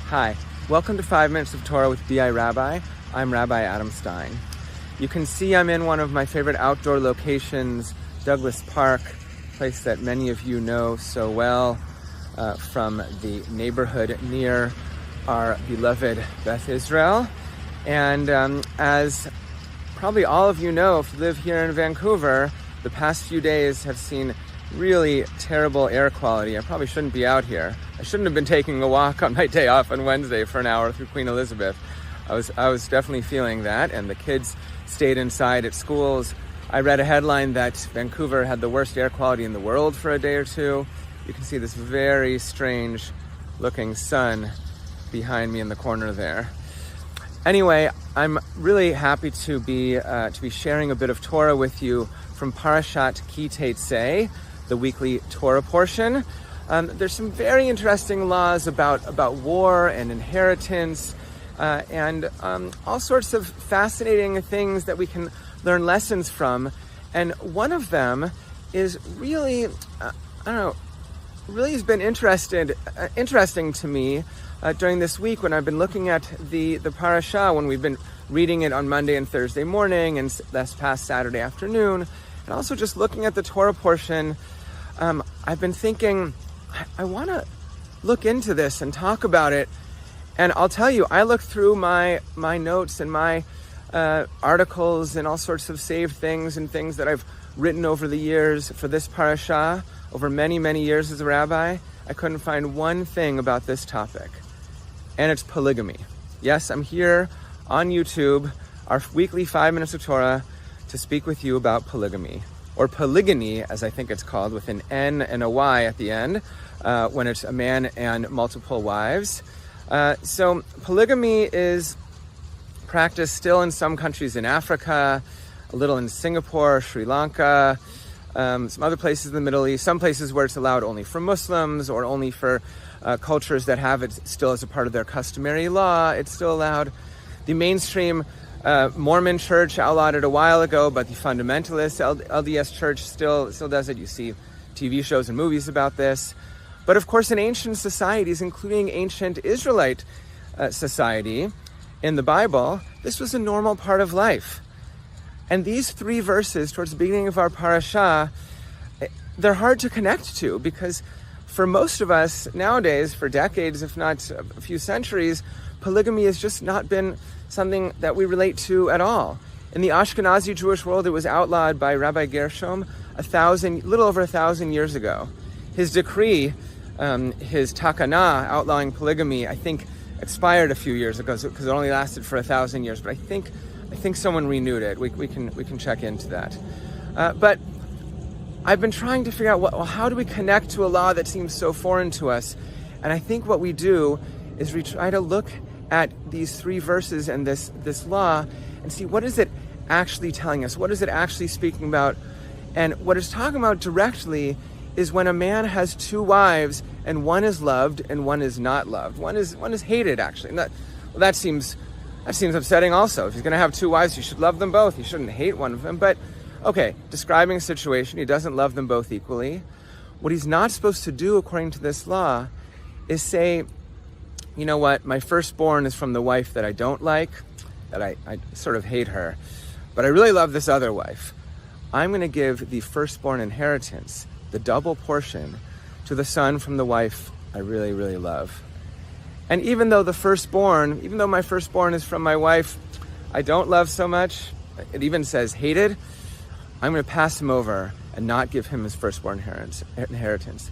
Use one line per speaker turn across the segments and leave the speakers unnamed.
Hi, welcome to 5 Minutes of Torah with B.I. Rabbi. I'm Rabbi Adam Stein. You can see I'm in one of my favorite outdoor locations, Douglas Park, a place that many of you know so well from the neighborhood near our beloved Beth Israel. And as probably all of you know, if you live here in Vancouver, the past few days have seen really terrible air quality. I probably shouldn't be out here. I shouldn't have been taking a walk on my day off on Wednesday for an hour through Queen Elizabeth. I was definitely feeling that, and the kids stayed inside at schools. I read a headline that Vancouver had the worst air quality in the world for a day or two. You can see this very strange looking sun behind me in the corner there. Anyway, I'm really happy to be sharing a bit of Torah with you from Parashat Ki Teitzei, the weekly Torah portion. There's some very interesting laws about war and inheritance and all sorts of fascinating things that we can learn lessons from. And one of them is really, really has been interesting to me during this week when I've been looking at the parasha, when we've been reading it on Monday and Thursday morning and this past Saturday afternoon, and also just looking at the Torah portion. I've been thinking, I want to look into this and talk about it. And I'll tell you, I looked through my notes and my articles and all sorts of saved things and things that I've written over the years for this parasha, over many, many years as a rabbi. I couldn't find one thing about this topic, and it's polygamy. Yes, I'm here on YouTube, our weekly 5 Minutes of Torah, to speak with you about polygamy, or polygyny, as I think it's called, with an N and a Y at the end, when it's a man and multiple wives. So polygamy is practiced still in some countries in Africa, a little in Singapore, Sri Lanka, some other places in the Middle East, some places where it's allowed only for Muslims or only for cultures that have it still as a part of their customary law. It's still allowed. The mainstream Mormon church outlawed it a while ago, but the fundamentalist LDS church still does it. You see TV shows and movies about this. But of course, in ancient societies, including ancient Israelite society in the Bible, this was a normal part of life. And these 3 verses towards the beginning of our parasha, they're hard to connect to, because for most of us nowadays, for decades, if not a few centuries, polygamy has just not been something that we relate to at all. In the Ashkenazi Jewish world, it was outlawed by Rabbi Gershom little over 1,000 years ago. His decree, his takana outlawing polygamy, I think expired a few years ago because it only lasted for 1,000 years. But I think someone renewed it. We can check into that. But I've been trying to figure out how do we connect to a law that seems so foreign to us? And I think what we do is we try to look at these 3 verses and this law and see, what is it actually telling us? What is it actually speaking about? And what it's talking about directly is when a man has 2 wives and one is loved and one is not loved. One is hated, actually. And that seems upsetting also. If he's going to have 2 wives, he should love them both. He shouldn't hate one of them. But okay, describing a situation, he doesn't love them both equally. What he's not supposed to do, according to this law, is say, you know what, my firstborn is from the wife that I don't like, that I sort of hate her, but I really love this other wife. I'm going to give the firstborn inheritance, the double portion, to the son from the wife I really, really love. And even though my firstborn is from my wife I don't love so much, it even says hated, I'm going to pass him over and not give him his firstborn inheritance.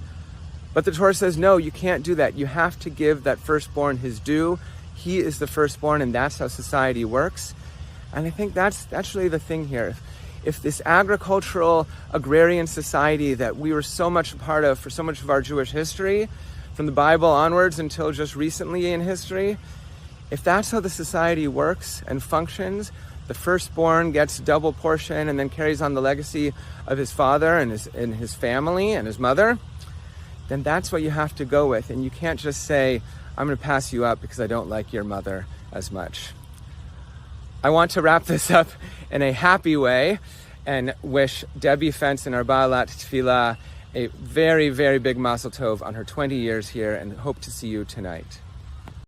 But the Torah says, no, you can't do that. You have to give that firstborn his due. He is the firstborn, and that's how society works. And I think that's really the thing here. If this agricultural, agrarian society that we were so much a part of for so much of our Jewish history, from the Bible onwards until just recently in history, if that's how the society works and functions, the firstborn gets double portion and then carries on the legacy of his father and his family and his mother, then that's what you have to go with. And you can't just say, I'm going to pass you up because I don't like your mother as much. I want to wrap this up in a happy way and wish Debbie Fentz and our Baalat Tefillah a very, very big mazel tov on her 20 years here, and hope to see you tonight.